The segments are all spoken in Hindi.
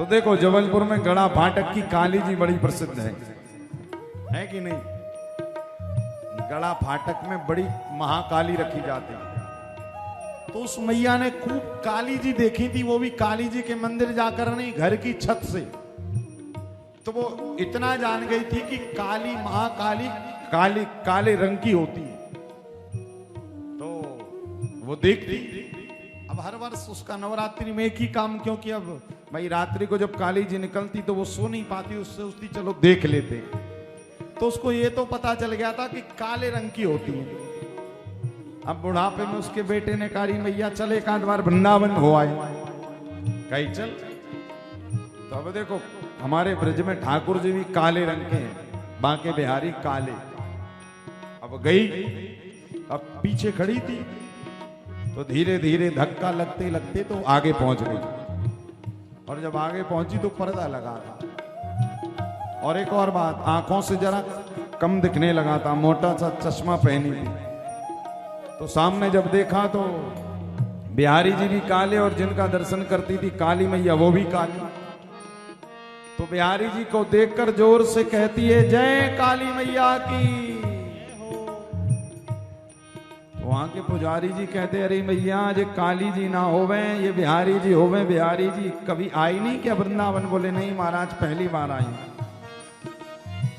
तो देखो जबलपुर में गड़ा फाटक की काली जी बड़ी प्रसिद्ध है कि नहीं? गड़ा फाटक में बड़ी महाकाली रखी जाती है। तो उस मैया ने खूब काली जी देखी थी, वो भी काली जी के मंदिर जाकर नहीं, घर की छत से। तो वो इतना जान गई थी कि काली महाकाली काली काले रंग की होती है। तो वो देखती। अब हर वर्ष उसका नवरात्रि में एक ही काम, क्योंकि अब भाई रात्रि को जब काली जी निकलती तो वो सो नहीं पाती, उससे उसकी चलो देख लेते हैं। तो उसको ये तो पता चल गया था कि काले रंग की होती है। अब बुढ़ापे में उसके बेटे ने कहा मैया चल एक आध बार वृंदावन हो आए। कहीं चल। तो अब देखो हमारे ब्रज में ठाकुर जी भी काले रंग के हैं, बांके बिहारी काले। अब गई, अब पीछे खड़ी थी तो धीरे धीरे धक्का लगते लगते तो आगे पहुंच गई। और जब आगे पहुंची तो पर्दा लगा था। और एक और बात, आंखों से जरा कम दिखने लगा था, मोटा सा चश्मा पहनी थी। तो सामने जब देखा तो बिहारी जी भी काले और जिनका दर्शन करती थी काली मैया वो भी काली। तो बिहारी जी को देखकर जोर से कहती है जय काली मैया की। तो वहां के पुजारी जी कहते अरे मैया ये काली जी ना होवे, ये बिहारी जी होवे। बिहारी जी कभी आई नहीं क्या वृंदावन? बोले नहीं महाराज पहली बार आई।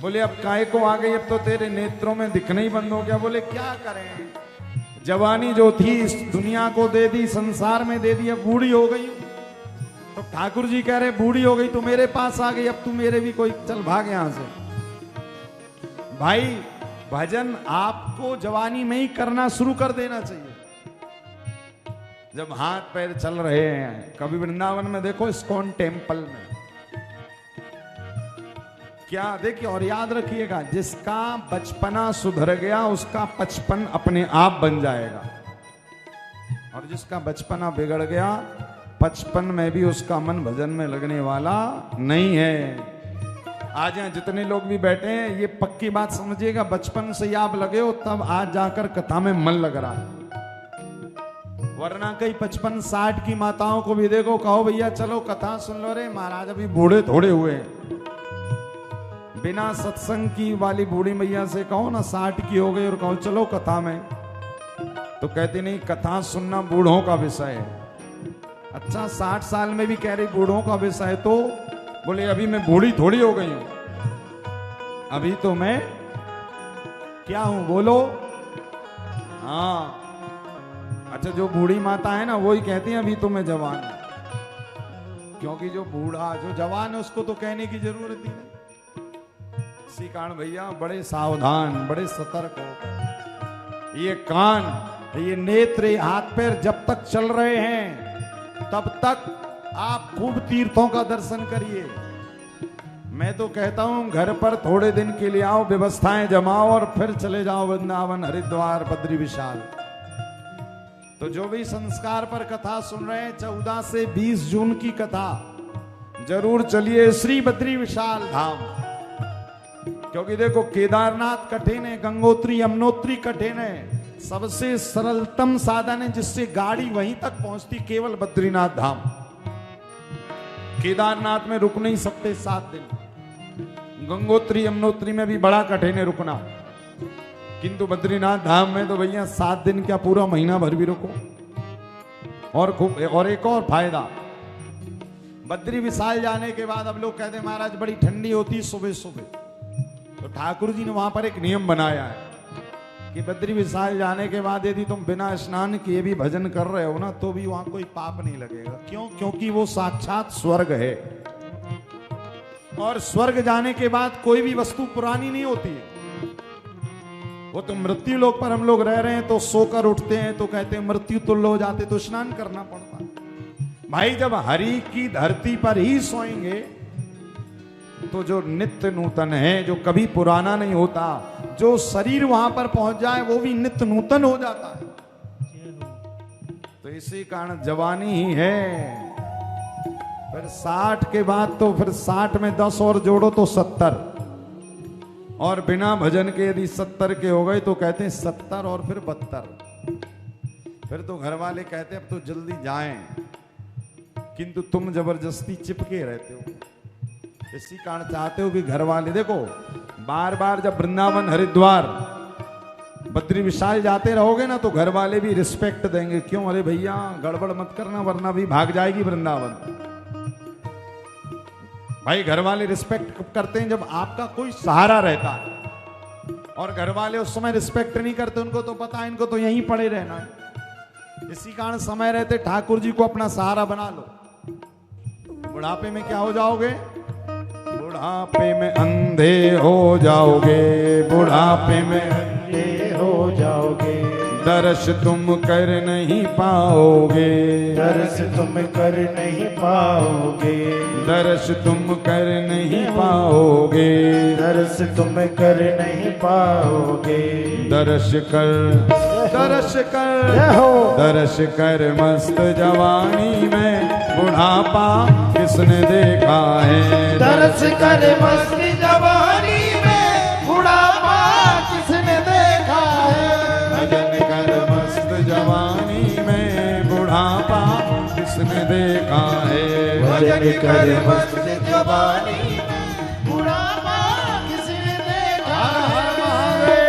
बोले अब काय को आ गई? अब तो तेरे नेत्रों में दिखना ही बंद हो गया। बोले क्या करें, जवानी जो थी इस दुनिया को दे दी, संसार में दे दी, अब बूढ़ी हो गई। तो ठाकुर जी कह रहे बूढ़ी हो गई तो मेरे पास आ गई, अब तू मेरे भी कोई चल भाग यहां से। भाई भजन आपको जवानी में ही करना शुरू कर देना चाहिए, जब हाथ पैर चल रहे हैं। कभी वृंदावन में देखो इस्कॉन टेम्पल में क्या देखिए, और याद रखिएगा जिसका बचपना सुधर गया उसका बचपन अपने आप बन जाएगा, और जिसका बचपना बिगड़ गया बचपन में भी उसका मन भजन में लगने वाला नहीं है। आज यहाँ जितने लोग भी बैठे हैं ये पक्की बात समझिएगा, बचपन से आप लगे हो तब आज जाकर कथा में मन लग रहा है। वरना कई 55-60 की माताओं को भी देखो, कहो भैया चलो कथा सुन लो। रे महाराज अभी बूढ़े थोड़े हुए हैं। बिना सत्संग की वाली बूढ़ी मैया से कहो ना 60 की हो गई और कहो चलो कथा में, तो कहती नहीं कथा सुनना बूढ़ों का विषय है। अच्छा 60 साल में भी कह रही बूढ़ों का विषय है, तो बोले अभी मैं बूढ़ी थोड़ी हो गई हूं, अभी तो मैं क्या हूं बोलो। हाँ अच्छा, जो बूढ़ी माता है ना वही कहती है अभी तो मैं जवान हूं, क्योंकि जो बूढ़ा जो जवान है उसको तो कहने की जरूरत ही नहीं। इसी कारण भैया बड़े सावधान, बड़े सतर्क हो। ये कान, ये नेत्र, ये हाथ पैर जब तक चल रहे हैं तब तक आप खूब तीर्थों का दर्शन करिए। मैं तो कहता हूं घर पर थोड़े दिन के लिए आओ, व्यवस्थाएं जमाओ और फिर चले जाओ वृंदावन, हरिद्वार, बद्री विशाल। तो जो भी संस्कार पर कथा सुन रहे हैं 14 से 20 जून की कथा जरूर चलिए श्री बद्री विशाल धाम। क्योंकि देखो केदारनाथ कठिन है, गंगोत्री यमुनोत्री कठिन है, सबसे सरलतम साधन है जिससे गाड़ी वहीं तक पहुंचती केवल बद्रीनाथ धाम। केदारनाथ में रुक नहीं सकते 7 दिन, गंगोत्री यमुनोत्री में भी बड़ा कठिन है रुकना, किंतु बद्रीनाथ धाम में तो भैया 7 दिन क्या पूरा महीना भर भी रुको। और खूब, और एक और फायदा, बद्री विशाल जाने के बाद अब लोग कहते हैं महाराज बड़ी ठंडी होती है सुबह सुबह, तो ठाकुर जी ने वहां पर एक नियम बनाया है कि बद्री विशाल जाने के बाद यदि तुम बिना स्नान किए भी भजन कर रहे हो ना तो भी वहां कोई पाप नहीं लगेगा। क्यों? क्योंकि वो साक्षात स्वर्ग है, और स्वर्ग जाने के बाद कोई भी वस्तु पुरानी नहीं होती है। वो तो मृत्यु लोक पर हम लोग रह रहे हैं तो सोकर उठते हैं तो कहते हैं मृत्यु तुल्य हो जाते, तो स्नान करना पड़ता है। भाई जब हरि की धरती पर ही सोएंगे तो जो नित्य नूतन है, जो कभी पुराना नहीं होता, जो शरीर वहां पर पहुंच जाए वो भी नित्य नूतन हो जाता है। तो इसी कारण जवानी ही है। फिर 60 के बाद तो फिर 60 में 10 और जोड़ो तो 70, और बिना भजन के यदि 70 के हो गए तो कहते हैं 70 और फिर 72। फिर तो घर वाले कहते हैं अब तो जल्दी जाएं, किंतु तुम जबरदस्ती चिपके रहते हो। इसी कारण चाहते हो कि घर वाले देखो, बार बार जब वृंदावन हरिद्वार बद्री विशाल जाते रहोगे ना तो घर वाले भी रिस्पेक्ट देंगे। क्यों? अरे भैया गड़बड़ मत करना वरना भी भाग जाएगी वृंदावन। भाई घर वाले रिस्पेक्ट कब करते हैं? जब आपका कोई सहारा रहता है। और घर वाले उस समय रिस्पेक्ट नहीं करते, उनको तो पता है इनको तो यहीं पड़े रहना है। इसी कारण समय रहते ठाकुर जी को अपना सहारा बना लो। बुढ़ापे में क्या हो जाओगे? बुढ़ापे में अंधे हो जाओगे, बुढ़ापे में अंधे हो जाओगे, दर्श तुम कर नहीं पाओगे, दर्श तुम कर नहीं पाओगे, दर्श तुम कर नहीं पाओगे, दर्श तुम कर नहीं पाओगे, दर्श कर, दर्श कर, हो दर्श कर मस्त जवानी में बुढ़ापा किसने देखा है? दर्श कर मस्त जवानी में बुढ़ापा किसने देखा है? भजन कर मस्त जवानी में बुढ़ापा किसने देखा है? भजन कर मस्त जवानी में बुढ़ापा किसने देखा है?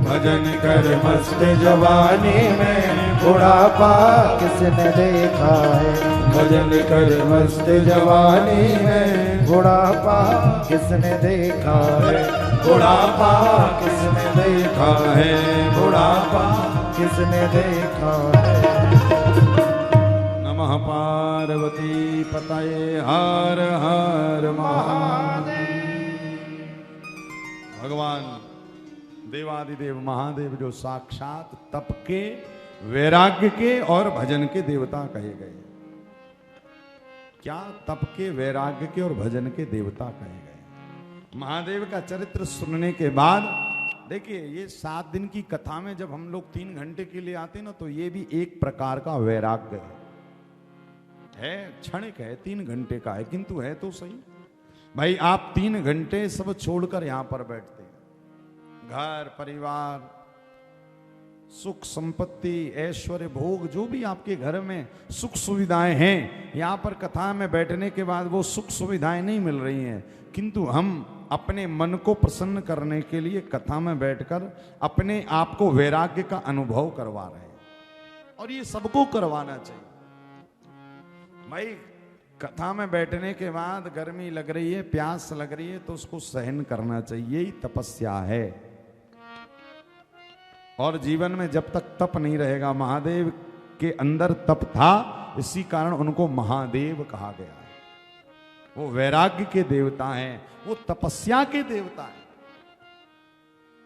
भजन कर मस्त जवानी में बुढ़ापा किसने देखा है? भजन कर मस्त जवानी में बुढ़ापा किसने देखा है? बुढ़ापा किसने देखा देखा है, बुढ़ापा किसने देखा है? नमः पार्वती पतये हर हर महादेव। भगवान देवादिदेव महादेव जो साक्षात तप के, वैराग्य के और भजन के देवता कहे गए। क्या? तप के, वैराग्य के और भजन के देवता कहे गए। महादेव का चरित्र सुनने के बाद देखिए, ये 7 दिन की कथा में जब हम लोग 3 घंटे के लिए आते हैं ना तो ये भी एक प्रकार का वैराग्य है। क्षणिक है, 3 घंटे का है, किंतु है तो सही। भाई आप 3 घंटे सब छोड़कर यहां पर बैठते हैं, घर परिवार सुख संपत्ति ऐश्वर्य भोग जो भी आपके घर में सुख सुविधाएं हैं, यहाँ पर कथा में बैठने के बाद वो सुख सुविधाएं नहीं मिल रही हैं, किंतु हम अपने मन को प्रसन्न करने के लिए कथा में बैठकर अपने आप को वैराग्य का अनुभव करवा रहे हैं। और ये सबको करवाना चाहिए। भाई कथा में बैठने के बाद गर्मी लग रही है, प्यास लग रही है, तो उसको सहन करना चाहिए। यही तपस्या है। और जीवन में जब तक तप नहीं रहेगा, महादेव के अंदर तप था, इसी कारण उनको महादेव कहा गया है। वो वैराग्य के देवता हैं, वो तपस्या के देवता हैं।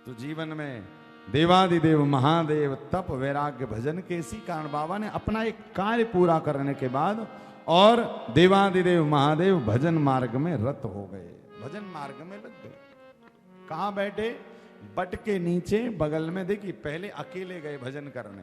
तो जीवन में देवादिदेव महादेव तप वैराग्य भजन के, इसी कारण बाबा ने अपना एक कार्य पूरा करने के बाद और देवादिदेव महादेव भजन मार्ग में रत हो गए, भजन मार्ग में लग गए। कहां बैठे? बट के नीचे बगल में। देखिए पहले अकेले गए भजन करने,